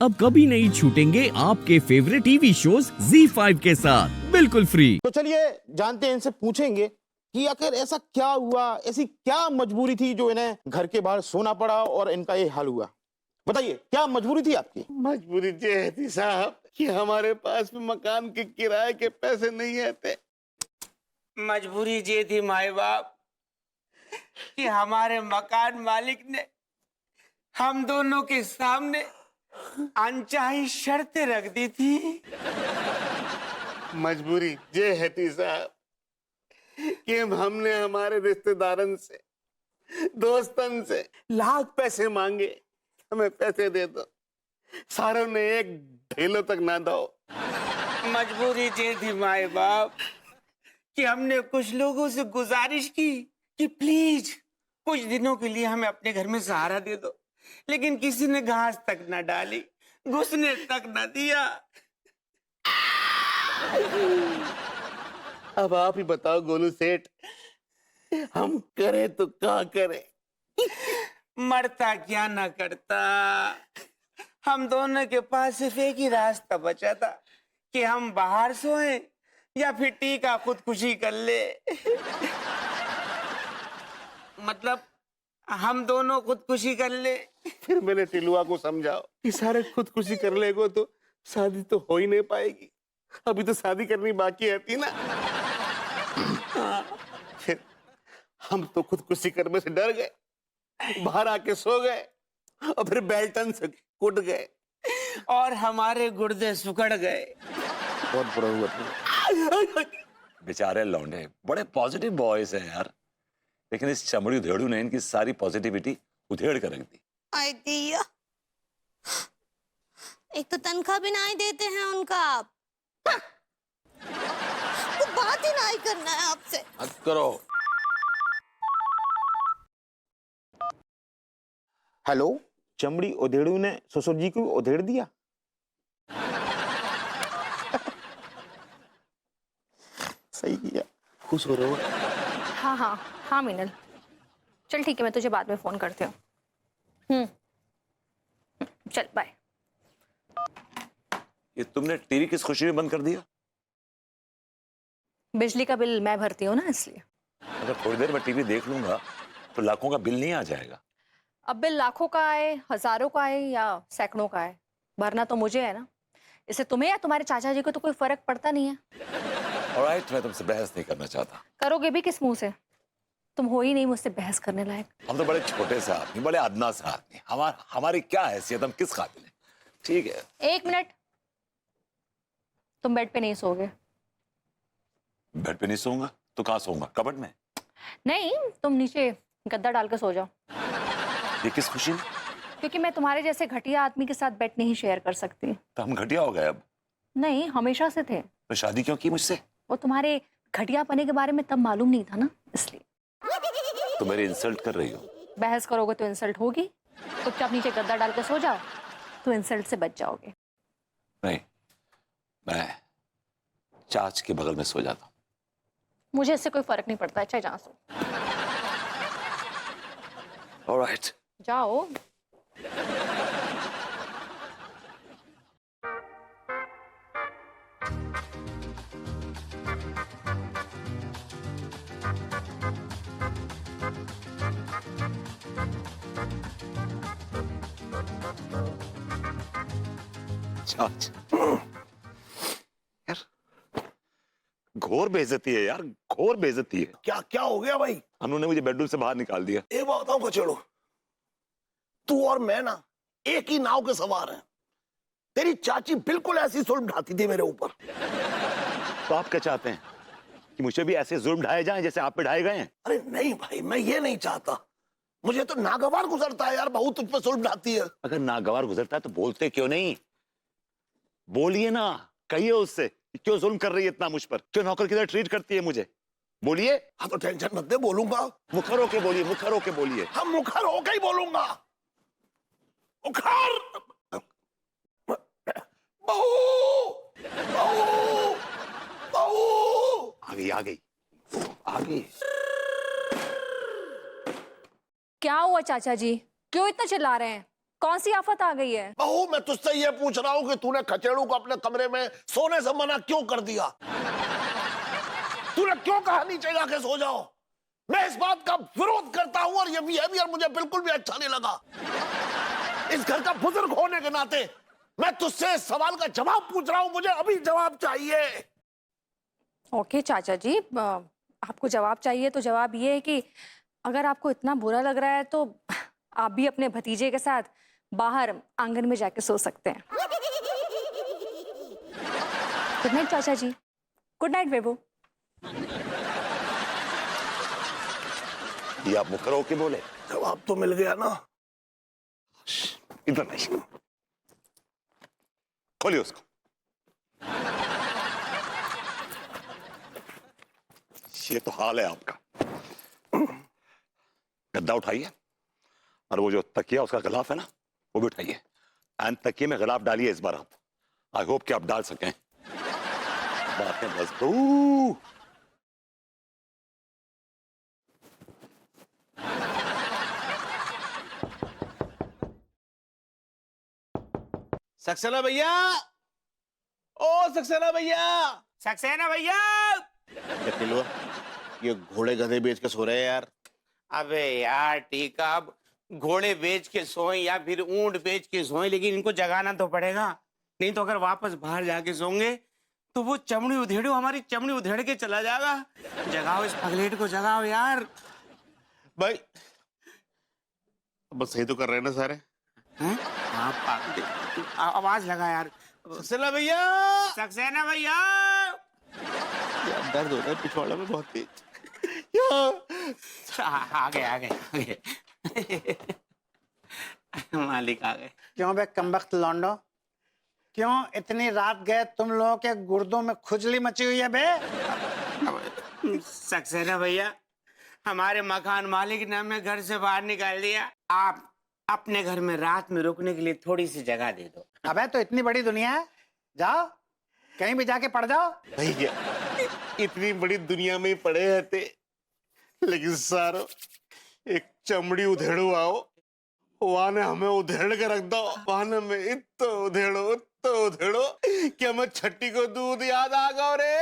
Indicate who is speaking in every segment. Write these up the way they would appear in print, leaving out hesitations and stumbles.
Speaker 1: अब कभी नहीं छूटेंगे आपके फेवरेट टीवी शोज ZEE5 के साथ बिल्कुल फ्री।
Speaker 2: तो चलिए जानते हैं, इनसे पूछेंगे कि आखिर ऐसा क्या हुआ, ऐसी क्या मजबूरी थी जो इन्हें घर के बाहर सोना पड़ा और इनका ये हाल हुआ। बताइए क्या मजबूरी थी आपकी।
Speaker 3: मजबूरी ये थी साहब कि हमारे पास में मकान के किराए के पैसे नहीं आते।
Speaker 4: मजबूरी ये थी माए बाप कि हमारे मकान मालिक ने हम दोनों के सामने अनचाही शर्तें रख दी थी।
Speaker 3: मजबूरी ये है थी साहब कि हमने हमारे रिश्तेदारन से, दोस्तन से लाख पैसे मांगे, हमें पैसे दे दो, सारों ने एक ढेलो तक ना दो।
Speaker 4: मजबूरी ये थी माए बाप कि हमने कुछ लोगों से गुजारिश की कि प्लीज कुछ दिनों के लिए हमें अपने घर में सहारा दे दो, लेकिन किसी ने घास तक न डाली, घुसने तक न दिया।
Speaker 3: अब आप ही बताओ गोलू सेठ, हम करें तो क्या करें।
Speaker 4: मरता क्या ना करता। हम दोनों के पास सिर्फ एक ही रास्ता बचा था कि हम बाहर सोए या फिर टीका खुदकुशी कर ले। मतलब हम दोनों खुदकुशी कर ले।
Speaker 3: फिर मैंने टिलुआ को समझाओ कि सारे खुदकुशी कर लेगो तो शादी तो हो ही नहीं पाएगी, अभी तो शादी करनी बाकी है थी ना। फिर हम तो खुदकुशी करने से डर गए, बाहर आके सो गए और फिर बेल्टन से कुट गए
Speaker 4: और हमारे गुर्दे सुकड़ गए।
Speaker 2: बहुत बुरा हुआ।
Speaker 5: बेचारे लौंडे बड़े पॉजिटिव बॉयज हैं यार, लेकिन इस चमड़ी उधेड़ू ने इनकी सारी पॉजिटिविटी उधेड़ कर रख दी।
Speaker 6: आई दिया, एक तो तनख्वाह भी नहीं देते हैं उनका, तो बात ही नहीं करना है आपसे।
Speaker 5: मत करो।
Speaker 2: हेलो, चमड़ी उधेड़ू ने ससुर जी को उधेड़ दिया। सही किया, खुश हो रहे हो।
Speaker 7: हाँ हाँ हाँ मिनल, चल ठीक है, मैं तुझे बाद में फोन करती हूँ। चल बाय।
Speaker 5: ये तुमने टीवी किस खुशी में बंद कर दिया?
Speaker 7: बिजली का बिल मैं भरती हूँ ना, इसलिए।
Speaker 5: अगर थोड़ी देर में टीवी देख लूंगा तो लाखों का बिल नहीं आ जाएगा।
Speaker 7: अब बिल लाखों का आए, हजारों का आए या सैकड़ों का आए, भरना तो मुझे है ना। इससे तुम्हें या तुम्हारे चाचा जी को तो कोई फर्क पड़ता नहीं है।
Speaker 5: ऑलराइट, मैं तुमसे बहस नहीं करना चाहता।
Speaker 7: करोगे भी किस मुंह से? तुम हो ही नहीं मुझसे बहस करने लायक।
Speaker 5: हम तो बड़े छोटे से आदमी, बड़े अदना से आदमी, हमारी क्या हैसियत, हम किस काबिल हैं? ठीक है।
Speaker 7: एक मिनट, तुम बेड पे नहीं सोओगे।
Speaker 5: बेड पे नहीं सोऊंगा तो कहाँ सोऊंगा? कबर्ड में?
Speaker 7: नहीं, तुम नीचे गद्दा डाल के सो जाओ।
Speaker 5: ये किस खुशी में?
Speaker 7: क्योंकि मैं तुम्हारे जैसे घटिया आदमी के साथ बेड नहीं शेयर कर सकती।
Speaker 5: तो हम घटिया हो गए अब?
Speaker 7: नहीं, हमेशा से थे।
Speaker 5: तो शादी क्यों की मुझसे?
Speaker 7: वो तुम्हारे घटिया पने के बारे में तब मालूम नहीं था ना, इसलिए।
Speaker 5: तो मेरी इंसल्ट कर रही हो?
Speaker 7: बहस करोगे तो इंसल्ट होगी। चुपचाप नीचे गद्दा डाल के सो जाओ तो इंसल्ट से बच जाओगे।
Speaker 5: नहीं, मैं चाच के बगल में सो जाता हूँ।
Speaker 7: मुझे इससे कोई फर्क नहीं पड़ता है, चाहे जहाँ सो।
Speaker 5: ऑलराइट,
Speaker 7: जाओ।
Speaker 5: चाच यार, घोर बेइज्जती है यार, घोर बेइज्जती है।
Speaker 8: क्या क्या हो गया भाई?
Speaker 5: उन्होंने मुझे बेडरूम से बाहर निकाल दिया।
Speaker 8: एक बात बताऊं कचेड़ो, तू और मैं ना एक ही नाव के सवार हैं। तेरी चाची बिल्कुल ऐसी जुल्म ढाती थी मेरे ऊपर।
Speaker 5: तो आप क्या चाहते हैं कि मुझे भी ऐसे जुल्म ढाए जाएं जैसे आप पे ढाए गए हैं?
Speaker 8: अरे नहीं भाई, मैं ये नहीं चाहता। मुझे तो नागवार गुजरता है यार, बहू तुझ पे जुल्म ढाती है।
Speaker 5: अगर नागवार गुजरता है तो बोलते क्यों नहीं? बोलिए ना, कहिए उससे कि क्यों जुल्म कर रही है इतना मुझ पर, क्यों नौकर की तरह ट्रीट करती है मुझे। बोलिए।
Speaker 8: हाँ तो टेंशन मत दे, बोलूंगा।
Speaker 5: मुखर होके बोलिए, मुखर होके बोलिए।
Speaker 8: हम मुखर होकर ही बोलूंगा। मुखर। बहू, बहू, बहू।
Speaker 5: आ गई, आ गई, आ गई।
Speaker 7: क्या हुआ चाचा जी, क्यों इतना चिल्ला रहे हैं? कौन सी आफत आ गई है?
Speaker 8: बहू, मैं तुझसे ये पूछ रहा हूँ कि तूने खचेड़ू को अपने कमरे में सोने से मना क्यों कर दिया? तूने क्यों कहा नीचे जाके सो जाओ? मैं इस बात का विरोध करता हूं और ये बिहेवियर मुझे बिल्कुल भी अच्छा नहीं लगा। इस घर का बुजुर्ग होने के नाते मैं तुझसे इस सवाल का जवाब पूछ रहा हूं, मुझे अभी जवाब चाहिए।
Speaker 7: ओके चाचा जी, आपको जवाब चाहिए तो जवाब ये है कि अगर आपको इतना बुरा लग रहा है तो आप भी अपने भतीजे के साथ बाहर आंगन में जाके सो सकते हैं। गुड नाइट चाचा जी। Good night बेबू।
Speaker 5: ये आप मुकर होके बोले?
Speaker 8: जवाब तो मिल गया ना।
Speaker 5: इधर नहीं, खोलिए उसको। ये तो हाल है आपका। गद्दा उठाइए और वो जो तकिया उसका गिलाफ है ना, वो भी उठाइए एंड तकिए में गिलाफ डालिए इस बार आप। आई होप कि आप डाल सकें। बातें बस
Speaker 2: सक्सेना भैया, ओ सक्सेना भैया।
Speaker 4: सक्सेना भैया।
Speaker 2: क्या किलो? ये घोड़े गधे बेच के सो रहे हैं यार।
Speaker 4: अबे यार ठीक है, अब घोड़े बेच के सोए या फिर ऊंट बेच के सोए, लेकिन इनको जगाना तो पड़ेगा, नहीं तो अगर वापस बाहर जाके सोंगे तो वो चमड़ी उधेड़ो, हमारी चमड़ी उधेड़ के चला जाएगा। जगाओ इस पगलेट को, जगाओ यार।
Speaker 2: भाई बस सही तो कर रहे हैं ना सारे?
Speaker 4: हैं? हाँ, आवाज लगा यार।
Speaker 2: सक्सेना भैया।
Speaker 4: सक्सेना भैया।
Speaker 2: यार दर्द होता है पिछवाड़ा में बहुत तेज।
Speaker 4: आ गए मालिक आ गए।
Speaker 9: क्यों बे कमबख्त लौंडो, क्यों इतनी रात गए? तुम लोगों के गुर्दों में खुजली मची हुई है बे?
Speaker 4: सक्सेना भैया, हमारे मकान मालिक ने हमें घर से बाहर निकाल दिया। आप अपने घर में रात में रुकने के लिए थोड़ी सी जगह दे दो।
Speaker 9: अबे तो इतनी बड़ी दुनिया है, जाओ कहीं भी जाके पड़ जाओ।
Speaker 3: भैया इतनी बड़ी दुनिया में ही पड़े रहते, लेकिन सारो एक चमड़ी उधेड़ो आओ, वहां ने हमें उधेड़ के रख दो। वहां ने हमें इत्तो उधेड़ो कि हमें छठी को दूध याद आ गया रे।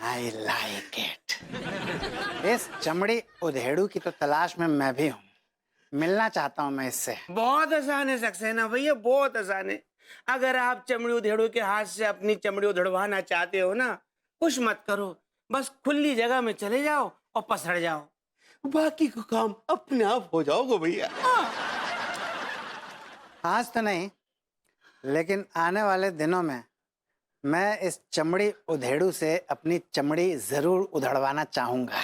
Speaker 9: I like it. इस चमड़ी उधेड़ू की तो तलाश में मैं भी हूँ, मिलना चाहता हूँ मैं इससे।
Speaker 4: बहुत आसान है सक्सेना भैया, बहुत आसान है। अगर आप चमड़ी उधेड़ो के हाथ से अपनी चमड़ी उधड़वाना चाहते हो ना, कुछ मत करो, बस खुली जगह में चले जाओ और पसड़ जाओ,
Speaker 3: बाकी का काम अपने आप हो जाओगे भैया।
Speaker 9: आज तो नहीं, लेकिन आने वाले दिनों में मैं इस चमड़ी उधेड़ू से अपनी चमड़ी जरूर उधड़वाना चाहूंगा।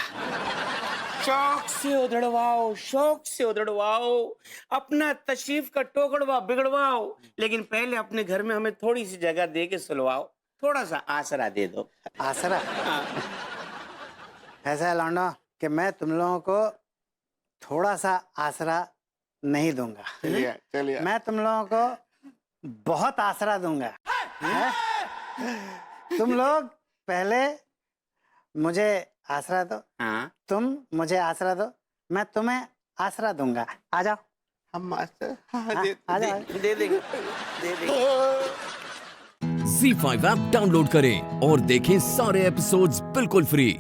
Speaker 4: शौक से उधड़वाओ, शौक से उधड़वाओ, अपना तशरीफ का टोकड़वा बिगड़वाओ, लेकिन पहले अपने घर में हमें थोड़ी सी जगह दे के सुलवाओ, थोड़ा सा आसरा दे दो।
Speaker 9: आसरा? ऐसा है लौंडो कि मैं तुम लोगों को थोड़ा सा आसरा नहीं दूंगा।
Speaker 3: चलिए
Speaker 9: मैं तुम लोगों को बहुत आसरा दूंगा। हैं? तुम लोग पहले मुझे आसरा दो,
Speaker 4: हाँ?
Speaker 9: तुम मुझे आसरा दो, मैं तुम्हें आसरा दूंगा। आ जाओ।
Speaker 3: हम मास्टर
Speaker 9: हाँ, आ जाओ।
Speaker 4: दे देंगे, दे देंगे।
Speaker 1: Z5 ऐप डाउनलोड करें और देखें सारे एपिसोड्स बिल्कुल फ्री।